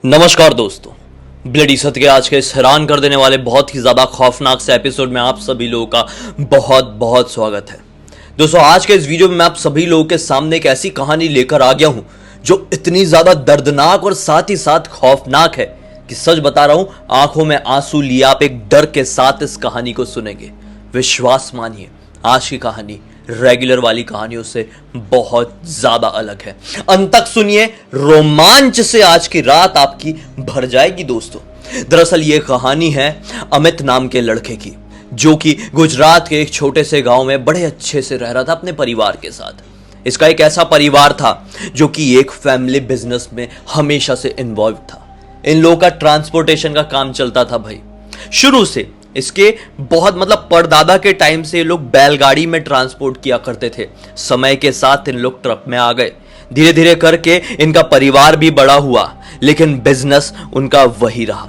नमस्कार दोस्तों, ब्लडी सत्य के आज के इस हैरान कर देने वाले बहुत ही ज़्यादा खौफनाक से एपिसोड में आप सभी लोगों का बहुत बहुत स्वागत है। दोस्तों, आज के इस वीडियो में मैं आप सभी लोगों के सामने एक ऐसी कहानी लेकर आ गया हूं जो इतनी ज़्यादा दर्दनाक और साथ ही साथ खौफनाक है कि सच बता रहा हूं, आंखों में आंसू लिए आप एक डर के साथ इस कहानी को सुनेंगे। विश्वास मानिए, आज की कहानी रेगुलर वाली कहानियों से बहुत ज्यादा अलग है। अंत तक सुनिए, रोमांच से आज की रात आपकी भर जाएगी। दोस्तों, दरअसल ये कहानी है अमित नाम के लड़के की, जो कि गुजरात के एक छोटे से गांव में बड़े अच्छे से रह रहा था अपने परिवार के साथ। इसका एक ऐसा परिवार था जो कि एक फैमिली बिजनेस में हमेशा से इन्वॉल्व था। इन लोगों का ट्रांसपोर्टेशन का काम चलता था भाई। शुरू से इसके बहुत परदादा के टाइम से ये लोग बैलगाड़ी में ट्रांसपोर्ट किया करते थे। समय के साथ इन लोग ट्रक में आ गए। धीरे धीरे करके इनका परिवार भी बड़ा हुआ, लेकिन बिजनेस उनका वही रहा।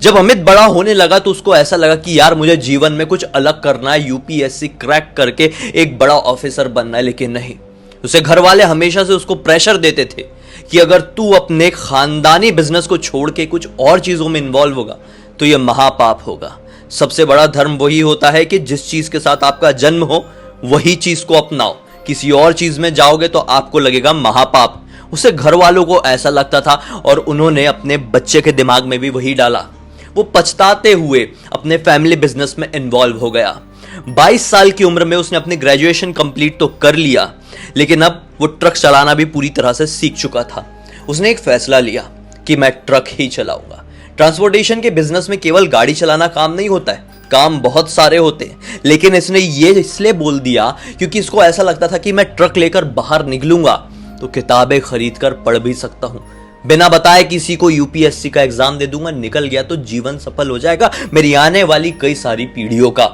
जब अमित बड़ा होने लगा तो उसको ऐसा लगा कि यार मुझे जीवन में कुछ अलग करना है, यूपीएससी क्रैक करके एक बड़ा ऑफिसर बनना है। लेकिन नहीं, उसे घर वाले हमेशा से उसको प्रेशर देते थे कि अगर तू अपने खानदानी बिजनेस को छोड़ के कुछ और चीजों में इन्वॉल्व होगा तो यह महापाप होगा। सबसे बड़ा धर्म वही होता है कि जिस चीज के साथ आपका जन्म हो वही चीज को अपनाओ। किसी और चीज में जाओगे तो आपको लगेगा महापाप। उसे घर वालों को ऐसा लगता था और उन्होंने अपने बच्चे के दिमाग में भी वही डाला। वो पछताते हुए अपने फैमिली बिजनेस में इन्वॉल्व हो गया। 22 साल की उम्र में उसने अपनी ग्रेजुएशन कंप्लीट तो कर लिया, लेकिन अब वो ट्रक चलाना भी पूरी तरह से सीख चुका था। उसने एक फैसला लिया कि मैं ट्रक ही चलाऊंगा। ट्रांसपोर्टेशन के बिजनेस में केवल गाड़ी चलाना काम नहीं होता है, काम बहुत सारे होते हैं। लेकिन इसने ये इसलिए बोल दिया क्योंकि इसको ऐसा लगता था कि मैं ट्रक लेकर बाहर निकलूंगा तो किताबें खरीद कर पढ़ भी सकता हूं, बिना बताए किसी को यूपीएससी का एग्जाम दे दूंगा, निकल गया तो जीवन सफल हो जाएगा मेरी आने वाली कई सारी पीढ़ियों का।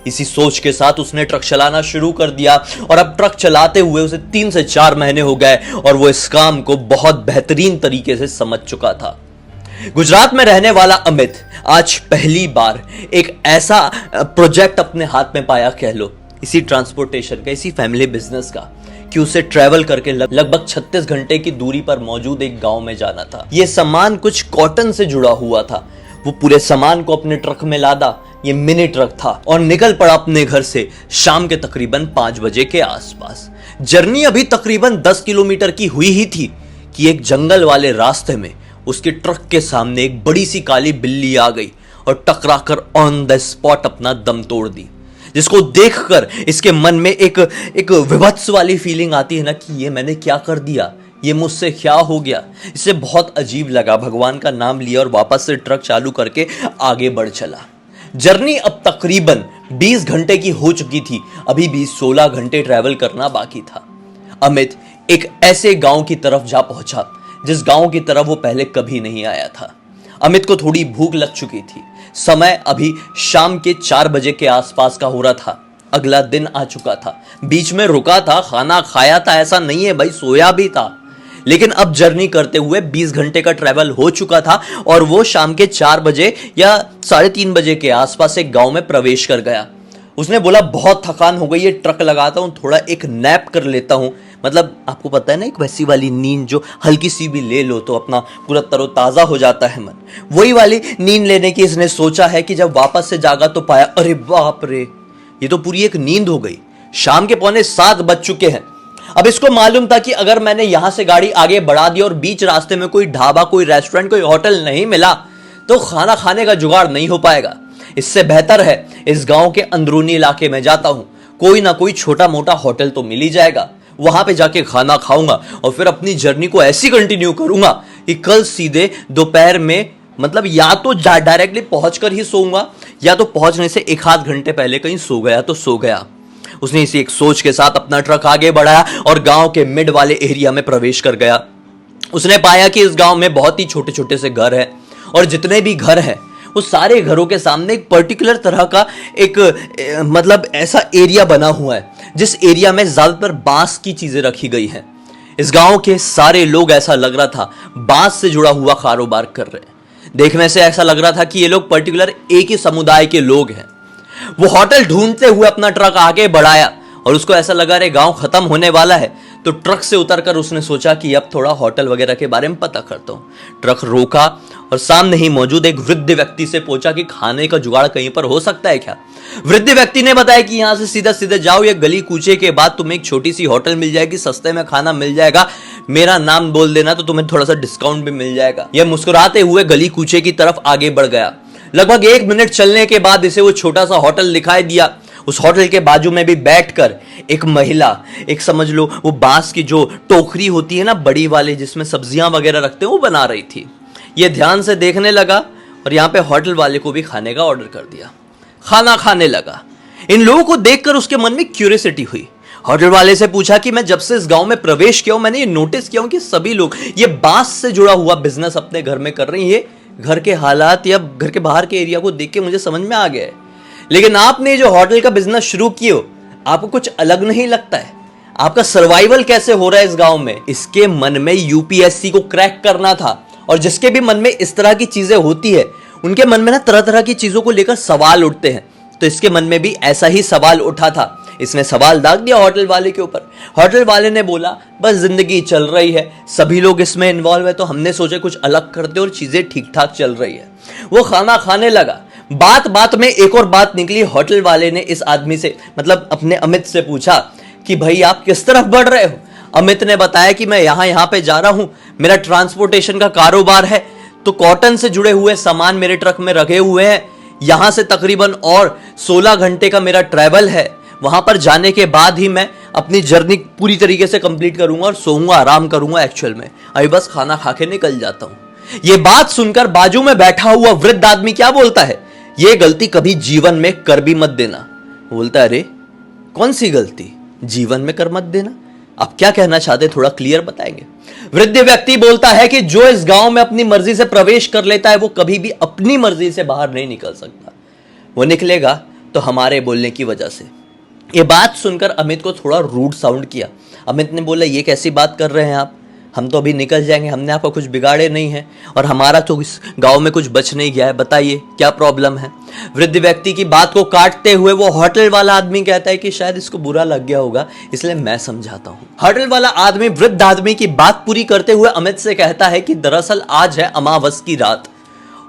इसी सोच के साथ उसने ट्रक चलाना शुरू कर दिया और अब ट्रक चलाते हुए उसे 3 से 4 महीने हो गए और वो इस काम को बहुत बेहतरीन तरीके से समझ चुका था। गुजरात में रहने वाला अमित आज पहली बार एक ऐसा प्रोजेक्ट अपने हाथ में पाया, कह लो इसी ट्रांसपोर्टेशन का, इसी फैमिली बिजनेस का, कि उसे ट्रैवल करके लगभग 36 घंटे की दूरी पर मौजूद एक गांव में जाना था। यह सामान कुछ कॉटन से जुड़ा हुआ था। वो पूरे सामान को अपने ट्रक में लादा। ये मिनी ट्रक था और निकल पड़ा अपने घर से शाम के तकरीबन 5 बजे के आसपास। जर्नी अभी तकरीबन 10 किलोमीटर की हुई ही थी कि एक जंगल वाले रास्ते में उसके ट्रक के सामने एक बड़ी सी काली बिल्ली आ गई और टकराकर ऑन द स्पॉट अपना दम तोड़ दी। जिसको देखकर इसके मन में एक विभत्स वाली फीलिंग आती है ना कि ये मैंने क्या कर दिया, ये मुझसे क्या हो गया। इसे बहुत अजीब लगा, भगवान का नाम लिया और वापस से ट्रक चालू करके आगे बढ़ चला। जर्नी अब तकरीबन 20 घंटे की हो चुकी थी। अभी भी 16 घंटे ट्रैवल करना बाकी था। अमित एक ऐसे गांव की तरफ जा पहुंचा जिस गांव की तरफ वो पहले कभी नहीं आया था। अमित को थोड़ी भूख लग चुकी थी। समय अभी शाम के 4 बजे के आसपास का हो रहा था। अगला दिन आ चुका था। बीच में रुका था, खाना खाया था, ऐसा नहीं है भाई, सोया भी था। लेकिन अब जर्नी करते हुए 20 घंटे का ट्रैवल हो चुका था और वो शाम के 4 बजे या 3:30 बजे के आसपास एक गांव में प्रवेश कर गया। उसने बोला बहुत थकान हो गई है, ट्रक लगाता हूं, थोड़ा एक नैप कर लेता हूं। आपको पता है ना, एक वैसी वाली नींद जो हल्की सी भी ले लो तो अपना पूरा तरोताजा हो जाता है मन। वही वाली नींद लेने की इसने सोचा है कि जब वापस से जागा तो पाया, अरे बाप रे, ये तो पूरी एक नींद हो गई। शाम के 6:45 बज चुके हैं। अब इसको मालूम था कि अगर मैंने यहां से गाड़ी आगे बढ़ा दी और बीच रास्ते में कोई ढाबा, कोई रेस्टोरेंट, कोई होटल नहीं मिला तो खाना खाने का जुगाड़ नहीं हो पाएगा। इससे बेहतर है इस गांव के अंदरूनी इलाके में जाता हूं, कोई ना कोई छोटा मोटा होटल तो मिल ही जाएगा, वहां पे जाके खाना खाऊंगा और फिर अपनी जर्नी को ऐसी कंटिन्यू करूंगा कि कल सीधे दोपहर में या तो डायरेक्टली पहुंचकर ही सोऊंगा या तो पहुंचने से 1 आध घंटे पहले कहीं सो गया तो सो गया। उसने इसी एक सोच के साथ अपना ट्रक आगे बढ़ाया और गांव के मिड वाले एरिया में प्रवेश कर गया। उसने पाया कि इस गांव में बहुत ही छोटे छोटे से घर हैं और जितने भी घर हैं वो सारे घरों के सामने एक पर्टिकुलर तरह का एक ऐसा एरिया बना हुआ है जिस एरिया में ज्यादातर बांस की चीजें रखी गई हैं। इस गांव के सारे लोग, ऐसा लग रहा था, बांस से जुड़ा हुआ कारोबार कर रहे हैं। देखने से ऐसा लग रहा था कि ये लोग पर्टिकुलर एक ही समुदाय के लोग हैं। वो होटल ढूंढते हुए अपना ट्रक आगे बढ़ाया और उसको ऐसा लगा अरे गांव खत्म होने वाला है तो ट्रक से उतरकर उसने सोचा कि अब थोड़ा होटल वगैरह के बारे में पता करता हूँ। ट्रक रोका और सामने ही मौजूद एक वृद्ध व्यक्ति से पूछा कि खाने का जुगाड़ कहीं पर हो सकता है क्या। वृद्ध व्यक्ति ने बताया कि यहाँ से सीधा सीधा जाओ, ये गली कूचे के बाद तुम्हें एक छोटी सी होटल मिल जाएगी, सस्ते में खाना मिल जाएगा, मेरा नाम बोल देना तो तुम्हें थोड़ा सा डिस्काउंट भी मिल जाएगा। यह मुस्कुराते हुए गली कूचे की तरफ आगे बढ़ गया। लगभग 1 मिनट चलने के बाद इसे वो छोटा सा होटल दिखाई दिया। उस होटल के बाजू में भी बैठकर एक महिला, एक समझ लो वो बांस की जो टोकरी होती है ना बड़ी वाली जिसमें सब्जियां वगैरह रखते हैं, वो बना रही थी। ये ध्यान से देखने लगा और यहाँ पे होटल वाले को भी खाने का ऑर्डर कर दिया। खाना खाने लगा। इन लोगों को देखकर उसके मन में क्यूरियोसिटी हुई। होटल वाले से पूछा कि मैं जब से इस गांव में प्रवेश किया हूं, मैंने ये नोटिस किया हूं कि सभी लोग ये बांस से जुड़ा हुआ बिजनेस अपने घर में कर रहे हैं। ये घर के हालात या घर के बाहर के एरिया को देख के मुझे समझ में आ गया है, लेकिन आपने जो होटल का बिजनेस शुरू किए हो, आपको कुछ अलग नहीं लगता है? आपका सर्वाइवल कैसे हो रहा है इस गांव में? इसके मन में यूपीएससी को क्रैक करना था, और जिसके भी मन में इस तरह की चीजें होती है उनके मन में ना तरह तरह की चीजों को लेकर सवाल उठते हैं। तो इसके मन में भी ऐसा ही सवाल उठा था। इसने सवाल दाग दिया होटल वाले के ऊपर। होटल वाले ने बोला बस जिंदगी चल रही है, सभी लोग इसमें इन्वॉल्व है, तो हमने सोचा कुछ अलग करते और चीजें ठीक ठाक चल रही है। वो खाना खाने लगा। बात बात में एक और बात निकली। होटल वाले ने इस आदमी से, मतलब अपने अमित से पूछा कि भाई आप किस तरफ बढ़ रहे हो? अमित ने बताया कि मैं यहाँ पे जा रहा हूँ, मेरा ट्रांसपोर्टेशन का कारोबार है, तो कॉटन से जुड़े हुए सामान मेरे ट्रक में रखे हुए हैं। यहाँ से तकरीबन और 16 घंटे का मेरा ट्रैवल है। वहां पर जाने के बाद ही मैं अपनी जर्नी पूरी तरीके से कंप्लीट करूंगा और सोऊंगा, आराम करूंगा। एक्चुअल में अभी बस खाना खा के निकल जाता हूं। ये बात सुनकर बाजू में बैठा हुआ वृद्ध आदमी क्या बोलता है, ये गलती कभी जीवन में कर भी मत देना। बोलता है अरे कौन सी गलती? जीवन में कर मत देना? आप क्या कहना चाहते, थोड़ा क्लियर बताएंगे? वृद्ध व्यक्ति बोलता है कि जो इस गांव में अपनी मर्जी से प्रवेश कर लेता है वो कभी भी अपनी मर्जी से बाहर नहीं निकल सकता। वो निकलेगा तो हमारे बोलने की वजह से। ये बात सुनकर अमित को थोड़ा रूड साउंड किया। अमित ने बोला ये कैसी बात कर रहे हैं आप? हम तो अभी निकल जाएंगे, हमने आपको कुछ बिगाड़े नहीं है और हमारा तो इस गांव में कुछ बच नहीं गया है, बताइए क्या प्रॉब्लम है? वृद्ध व्यक्ति की बात को काटते हुए वो होटल वाला आदमी कहता है कि शायद इसको बुरा लग गया होगा, इसलिए मैं समझाता हूं। होटल वाला आदमी वृद्ध आदमी की बात पूरी करते हुए अमित से कहता है कि दरअसल आज है अमावस की रात,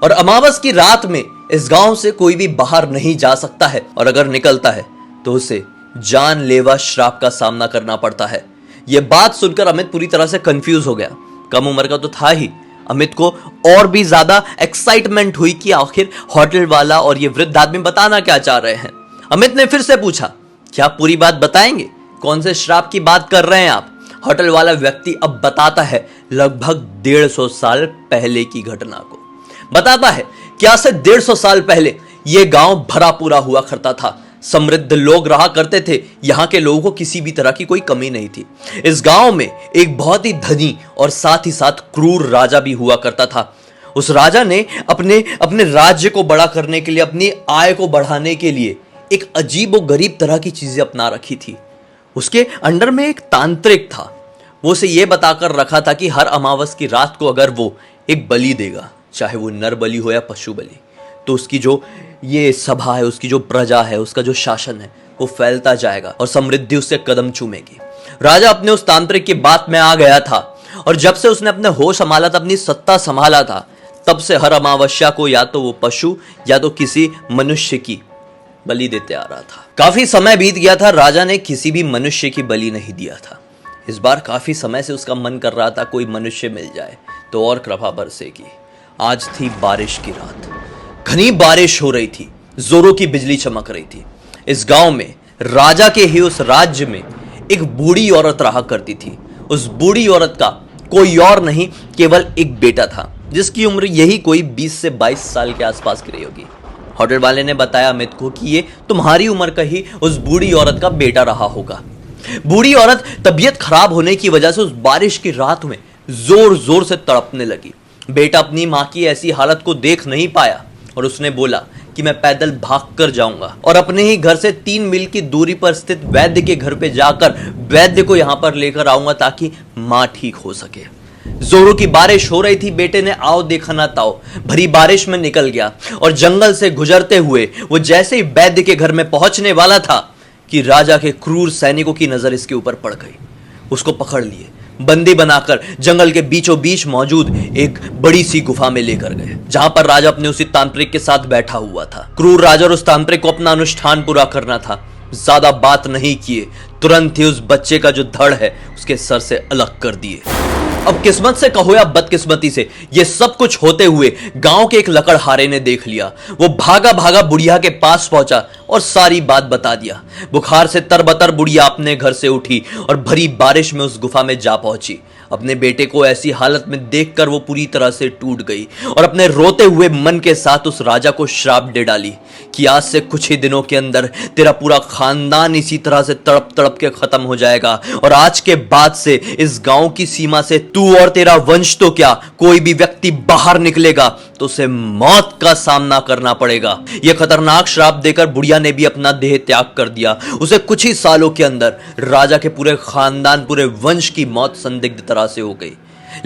और अमावस की रात में इस गांव से कोई भी बाहर नहीं जा सकता है, और अगर निकलता है तो उसे जानलेवा श्राप का सामना करना पड़ता है। यह बात सुनकर अमित पूरी तरह से कंफ्यूज हो गया। कम उम्र का तो था ही, अमित को और भी ज्यादा एक्साइटमेंट हुई कि आखिर होटल वाला और ये वृद्ध आदमी बताना क्या चाह रहे हैं। अमित ने फिर से पूछा क्या पूरी बात बताएंगे? कौन से श्राप की बात कर रहे हैं आप? होटल वाला व्यक्ति अब बताता है लगभग 150 साल पहले की घटना को। बताता है क्या से 150 साल पहले यह गांव भरा पूरा हुआ करता था। समृद्ध लोग रहा करते थे, यहां के लोगों को किसी भी तरह की कोई कमी नहीं थी। इस गांव में एक बहुत ही धनी और साथ ही साथ क्रूर राजा भी हुआ करता था। उस राजा ने अपने राज्य को बड़ा करने के लिए, अपनी आय को बढ़ाने के लिए एक अजीब और गरीब तरह की चीजें अपना रखी थी। उसके अंडर में एक तांत्रिक था। वो उसे यह बताकर रखा था कि हर अमावस की रात को अगर वो एक बलि देगा, चाहे वो नर बलि हो या पशु बलि, तो उसकी जो ये सभा है, उसकी जो प्रजा है, उसका जो शासन है वो फैलता जाएगा और समृद्धि उससे कदम चूमेगी। राजा अपने उस तांत्रिक की बात में आ गया था, और जब से उसने अपने होश संभाला था, अपनी सत्ता संभाला था, तब से हर अमावस्या को या तो वो पशु या तो किसी मनुष्य की बलि देते आ रहा था। काफी समय बीत गया था, राजा ने किसी भी मनुष्य की बलि नहीं दिया था। इस बार काफी समय से उसका मन कर रहा था कोई मनुष्य मिल जाए तो और कृपा बरसेगी। आज थी बारिश की रात, घनी बारिश हो रही थी, जोरों की बिजली चमक रही थी। इस गांव में, राजा के ही उस राज्य में एक बूढ़ी औरत रहा करती थी। उस बूढ़ी औरत का कोई और नहीं, केवल एक बेटा था, जिसकी उम्र यही कोई 20 से 22 साल के आसपास की रही होगी। होटल वाले ने बताया अमित को कि ये तुम्हारी उम्र का ही उस बूढ़ी औरत का बेटा रहा होगा। बूढ़ी औरत तबीयत खराब होने की वजह से उस बारिश की रात में जोर जोर से तड़पने लगी। बेटा अपनी माँ की ऐसी हालत को देख नहीं पाया और उसने बोला कि मैं पैदल भाग कर जाऊंगा और अपने ही घर से 3 मील की दूरी पर स्थित वैद्य के घर पे जाकर वैद्य को यहां पर लेकर आऊंगा ताकि मां ठीक हो सके। जोरों की बारिश हो रही थी। बेटे ने आओ देखा ना ताओ भरी बारिश में निकल गया और जंगल से गुजरते हुए वो जैसे ही वैद्य के घर में पहुंचने वाला था कि राजा के क्रूर सैनिकों की नजर इसके ऊपर पड़ गई। उसको पकड़ लिए, बंदी बनाकर जंगल के बीचों बीच मौजूद एक बड़ी सी गुफा में लेकर गए, जहां पर राजा अपने उसी तांत्रिक के साथ बैठा हुआ था। क्रूर राजा और उस तांत्रिक को अपना अनुष्ठान पूरा करना था। ज्यादा बात नहीं किए, तुरंत ही उस बच्चे का जो धड़ है उसके सर से अलग कर दिए। अब किस्मत से कहो या बदकिस्मती से, ये सब कुछ होते हुए गांव के एक लकड़हारे ने देख लिया। वो भागा भागा बुढ़िया के पास पहुंचा और सारी बात बता दिया। बुखार से तरबतर बुढ़िया अपने घर से उठी और भरी बारिश में उस गुफा में जा पहुंची। अपने बेटे को ऐसी हालत में देखकर वो पूरी तरह से टूट गई और अपने रोते हुए मन के साथ उस राजा को श्राप दे डाली कि आज से कुछ ही दिनों के अंदर तेरा पूरा खानदान इसी तरह से तड़प तड़प के खत्म हो जाएगा और आज के बाद से इस गांव की सीमा से तू और तेरा वंश तो क्या, कोई भी व्यक्ति बाहर निकलेगा तो उसे मौत का सामना करना पड़ेगा। यह खतरनाक श्राप देकर बुढ़िया ने भी अपना देह त्याग कर दिया। उसे कुछ ही सालों के अंदर राजा के पूरे खानदान, पूरे वंश की मौत संदिग्ध तरह से हो गई।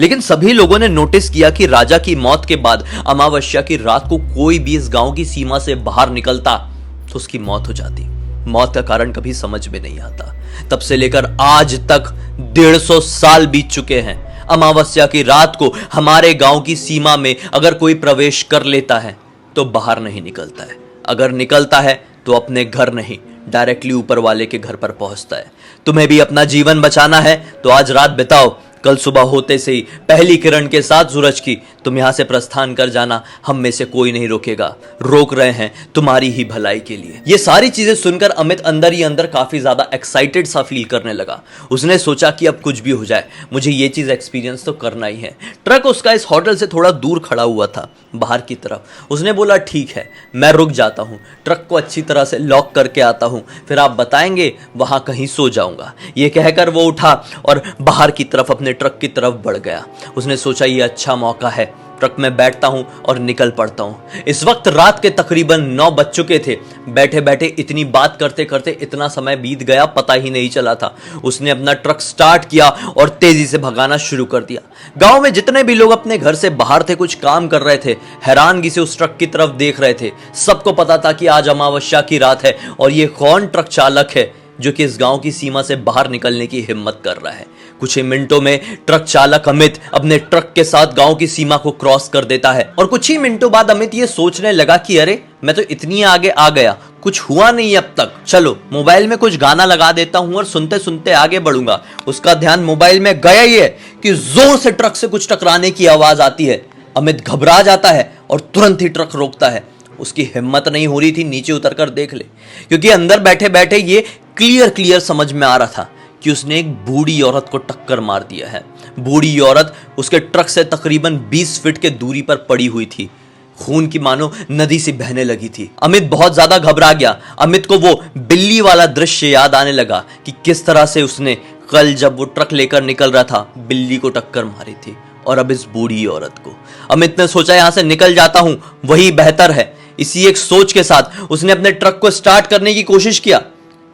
लेकिन सभी लोगों ने नोटिस किया कि राजा की मौत के बाद अमावस्या की रात को कोई भी इस गांव की सीमा से बाहर निकलता तो उसकी मौत हो जाती। मौत का कारण कभी समझ में नहीं आता। तब से लेकर आज तक 150 साल बीत चुके हैं। अमावस्या की रात को हमारे गांव की सीमा में अगर कोई प्रवेश कर लेता है तो बाहर नहीं निकलता है। अगर निकलता है तो अपने घर नहीं, डायरेक्टली ऊपर वाले के घर पर पहुंचता है। तुम्हें भी अपना जीवन बचाना है तो आज रात बिताओ, कल सुबह होते से ही पहली किरण के साथ सूरज की तुम यहां से प्रस्थान कर जाना। हम में से कोई नहीं रोकेगा, रोक रहे हैं तुम्हारी ही भलाई के लिए। ये सारी चीजें सुनकर अमित अंदर ही अंदर काफी ज्यादा एक्साइटेड सा फील करने लगा। उसने सोचा कि अब कुछ भी हो जाए, मुझे ये चीज एक्सपीरियंस तो करना ही है। ट्रक उसका इस होटल से थोड़ा दूर खड़ा हुआ था, बाहर की तरफ। उसने बोला ठीक है, मैं रुक जाता हूँ, ट्रक को अच्छी तरह से लॉक करके आता हूँ, फिर आप बताएंगे वहां कहीं सो जाऊंगा। ये कहकर वो उठा और बाहर की तरफ अपने ट्रक की तरफ बढ़ गया। उसने सोचा ये अच्छा मौका है, ट्रक में बैठता हूं और निकल पड़ता हूं। इस वक्त रात के तकरीबन 9 बज चुके थे। बैठे बैठे इतनी बात करते करते इतना समय बीत गया पता ही नहीं चला था। उसने अपना ट्रक स्टार्ट किया और तेजी से भगाना शुरू कर दिया। गांव में जितने भी लोग अपने घर से बाहर थे, कुछ काम कर रहे थे, हैरानगी से उस ट्रक की तरफ देख रहे थे। सबको पता था कि आज अमावस्या की रात है और ये कौन ट्रक चालक है जो कि इस गांव की सीमा से बाहर निकलने की हिम्मत कर रहा है। कुछ ही मिनटों में ट्रक चालक अमित अपने ट्रक के साथ गांव की सीमा को क्रॉस कर देता है और कुछ ही मिनटों बाद अमित ये सोचने लगा कि अरे मैं तो इतनी आगे आ गया, कुछ हुआ नहीं अब तक, चलो मोबाइल में कुछ गाना लगा देता हूं और सुनते सुनते आगे बढ़ूंगा। उसका ध्यान मोबाइल में गया ही है कि जोर से ट्रक से कुछ टकराने की आवाज आती है। अमित घबरा जाता है और तुरंत ही ट्रक रोकता है। उसकी हिम्मत नहीं हो रही थी नीचे उतरकर देख ले, क्योंकि अंदर बैठे बैठे ये क्लियर समझ में आ रहा था कि उसने एक बूढ़ी औरत को टक्कर मार दिया है। बूढ़ी औरत उसके ट्रक से तकरीबन 20 फीट के दूरी पर पड़ी हुई थी, खून की मानो नदी से बहने लगी थी। अमित बहुत ज्यादा घबरा गया। अमित को वो बिल्ली वाला दृश्य याद आने लगा कि किस तरह से उसने कल जब वो ट्रक लेकर निकल रहा था बिल्ली को टक्कर मारी थी, और अब इस बूढ़ी औरत को। अमित ने सोचा यहां से निकल जाता हूं, वही बेहतर है। इसी एक सोच के साथ उसने अपने ट्रक को स्टार्ट करने की कोशिश किया,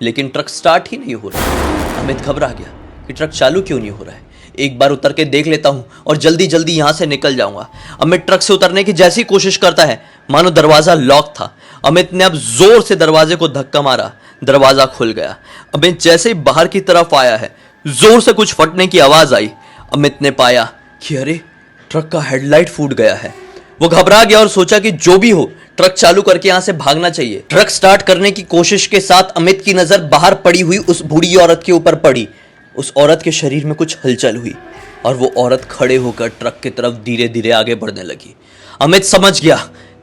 लेकिन ट्रक स्टार्ट ही नहीं हो रहा। अमित घबरा गया कि ट्रक चालू क्यों नहीं हो रहा है। एक बार उतर के देख लेता हूं और जल्दी जल्दी यहां से निकल जाऊंगा। अमित ट्रक से उतरने की जैसी कोशिश करता है, मानो दरवाजा लॉक था। अमित ने अब जोर से दरवाजे को धक्का मारा, दरवाजा खुल गया। अमित जैसे ही बाहर की तरफ आया है, जोर से कुछ फटने की आवाज आई। अमित ने पाया कि अरे ट्रक का हेडलाइट फूट गया है। वो घबरा गया और सोचा कि जो भी हो ट्रक चालू करके यहां से भागना चाहिए। ट्रक स्टार्ट करने की कोशिश के साथ अमित की नजर बाहर पड़ी हुई उस बूढ़ी औरत के ऊपर पड़ी। उस औरत के शरीर में कुछ हलचल हुई और वो औरत खड़े होकर ट्रक की तरफ धीरे धीरे आगे बढ़ने लगी। अमित समझ गया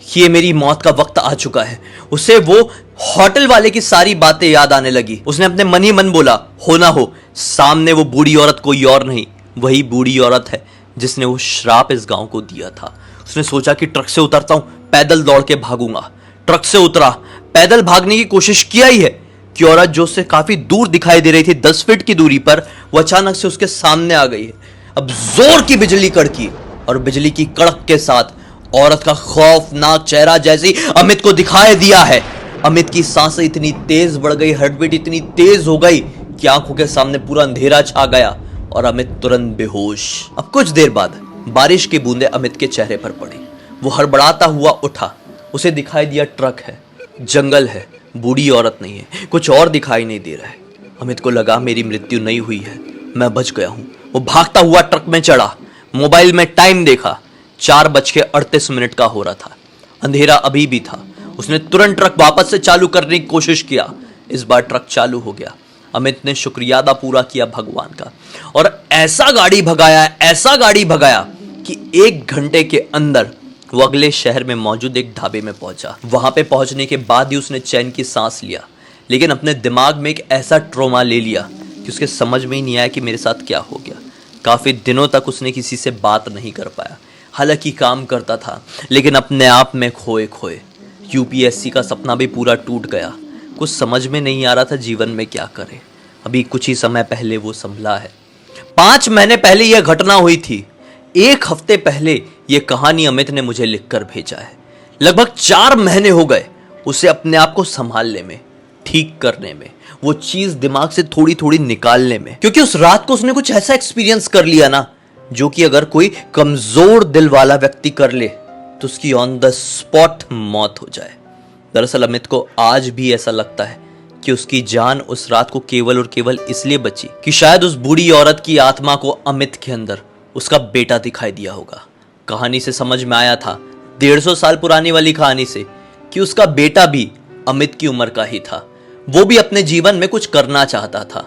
कि ये मेरी मौत का वक्त आ चुका है। उसे वो होटल वाले की सारी बातें याद आने लगी। उसने अपने मन ही मन बोला, हो ना हो सामने वो बूढ़ी औरत कोई और नहीं, वही बूढ़ी औरत है जिसने वो श्राप इस गांव को दिया था। उसने सोचा कि ट्रक से उतरता हूं, पैदल दौड़ के भागूंगा। ट्रक से उतरा, पैदल भागने की कोशिश किया ही है कि औरत जो उससे काफी दूर दिखाई दे रही थी 10 फीट की दूरी पर, वो अचानक से उसके सामने आ गई है। अब जोर की बिजली कड़की और बिजली की कड़क के साथ औरत का खौफनाक चेहरा जैसे अमित को दिखाई दिया है। अमित की सांसें इतनी तेज बढ़ गई, हार्टबीट इतनी तेज हो गई कि आंखों के सामने पूरा अंधेरा छा गया और अमित तुरंत बेहोश। अब कुछ देर बाद बारिश की बूंदें अमित के चेहरे पर पड़ी। वो हड़बड़ाता हुआ उठा। उसे दिखाई दिया ट्रक है, जंगल है, बूढ़ी औरत नहीं है, कुछ और दिखाई नहीं दे रहा है। अमित को लगा मेरी मृत्यु नहीं हुई है, मैं बच गया हूं। वो भागता हुआ ट्रक में चढ़ा, मोबाइल में टाइम देखा, 4:38 का हो रहा था। अंधेरा अभी भी था। उसने तुरंत ट्रक वापस से चालू करने की कोशिश किया। इस बार ट्रक चालू हो गया। अमित ने शुक्रिया अदा पूरा किया भगवान का, और ऐसा गाड़ी भगाया कि 1 घंटे के अंदर वो अगले शहर में मौजूद एक ढाबे में पहुंचा। वहां पे पहुंचने के बाद ही उसने चैन की सांस लिया, लेकिन अपने दिमाग में एक ऐसा ट्रॉमा ले लिया कि उसके समझ में ही नहीं आया कि मेरे साथ क्या हो गया। काफी दिनों तक उसने किसी से बात नहीं कर पाया। हालांकि काम करता था, लेकिन अपने आप में खोए खोए। यूपीएससी का सपना भी पूरा टूट गया। कुछ समझ में नहीं आ रहा था जीवन में क्या करे। अभी कुछ ही समय पहले वो संभला है। 5 महीने पहले यह घटना हुई थी। 1 हफ्ते पहले यह कहानी अमित ने मुझे लिखकर भेजा है। लगभग 4 महीने हो गए उसे अपने आप को संभालने में, ठीक करने में, वो चीज दिमाग से थोड़ी थोड़ी निकालने में। क्योंकि उस रात को उसने कुछ ऐसा एक्सपीरियंस कर लिया ना, जो कि अगर कोई कमजोर दिल वाला व्यक्ति कर ले तो उसकी ऑन द स्पॉट मौत हो जाए। दरअसल अमित को आज भी ऐसा लगता है कि उसकी जान उस रात को केवल और केवल इसलिए बची कि शायद उस बूढ़ी औरत की आत्मा को अमित के अंदर उसका बेटा दिखाई दिया होगा। कहानी से समझ में आया था, 150 साल पुरानी वाली कहानी से, कि उसका बेटा भी अमित की उम्र का ही था। वो भी अपने जीवन में कुछ करना चाहता था।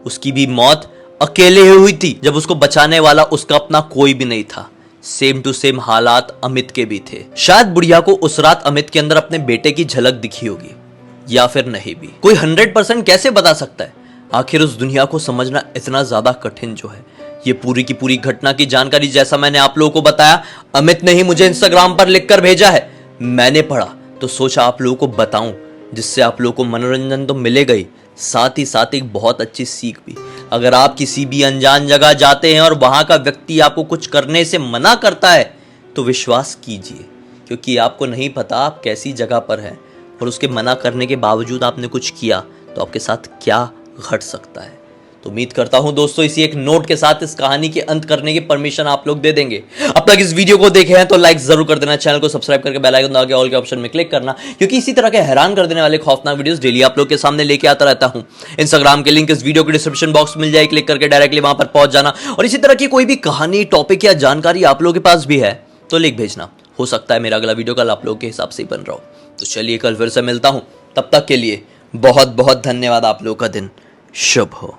उसकी भी मौत अकेले ही हुई थी, जब उसको बचाने वाला उसका अपना कोई भी नहीं था। सेम टू सेम हालात अमित के भी थे। शायद बुढ़िया को उस रात अमित के अंदर अपने बेटे की झलक दिखी होगी, या फिर नहीं भी। कोई 100% कैसे बता सकता है? आखिर उस दुनिया को समझना इतना ज्यादा कठिन जो है। ये पूरी की पूरी घटना की जानकारी, जैसा मैंने आप लोगों को बताया, अमित ने ही मुझे इंस्टाग्राम पर लिखकर भेजा है। मैंने पढ़ा तो सोचा आप लोगों को बताऊं, जिससे आप लोगों को मनोरंजन तो मिलेगा ही, साथ ही साथ एक बहुत अच्छी सीख भी। अगर आप किसी भी अनजान जगह जाते हैं और वहां का व्यक्ति आपको कुछ करने से मना करता है तो विश्वास कीजिए, क्योंकि आपको नहीं पता आप कैसी जगह पर हैं, और उसके मना करने के बावजूद आपने कुछ किया तो आपके साथ क्या घट सकता है। तो उम्मीद करता हूं दोस्तों इसी एक नोट के साथ इस कहानी के अंत करने की परमिशन आप लोग दे देंगे। अब तक इस वीडियो को देखे हैं तो लाइक जरूर कर देना, चैनल को सब्सक्राइब करके बेल आइकन दबा के ऑल के ऑप्शन में क्लिक करना, क्योंकि इसी तरह के हैरान कर देने वाले खौफनाक वीडियोस डेली आप लोग के सामने लेके आता रहता हूं। इंस्टाग्राम के लिंक इस वीडियो के डिस्क्रिप्शन बॉक्स में मिल जाए, क्लिक करके डायरेक्टली वहां पर पहुंच जाना। और इसी तरह की कोई भी कहानी, टॉपिक या जानकारी आप लोगों के पास भी है तो लिख भेजना। हो सकता है मेरा अगला वीडियो कल आप लोगों के हिसाब से ही बन रहा हो। तो चलिए कल फिर से मिलता हूं, तब तक के लिए बहुत बहुत धन्यवाद। आप लोगों का दिन शुभ हो।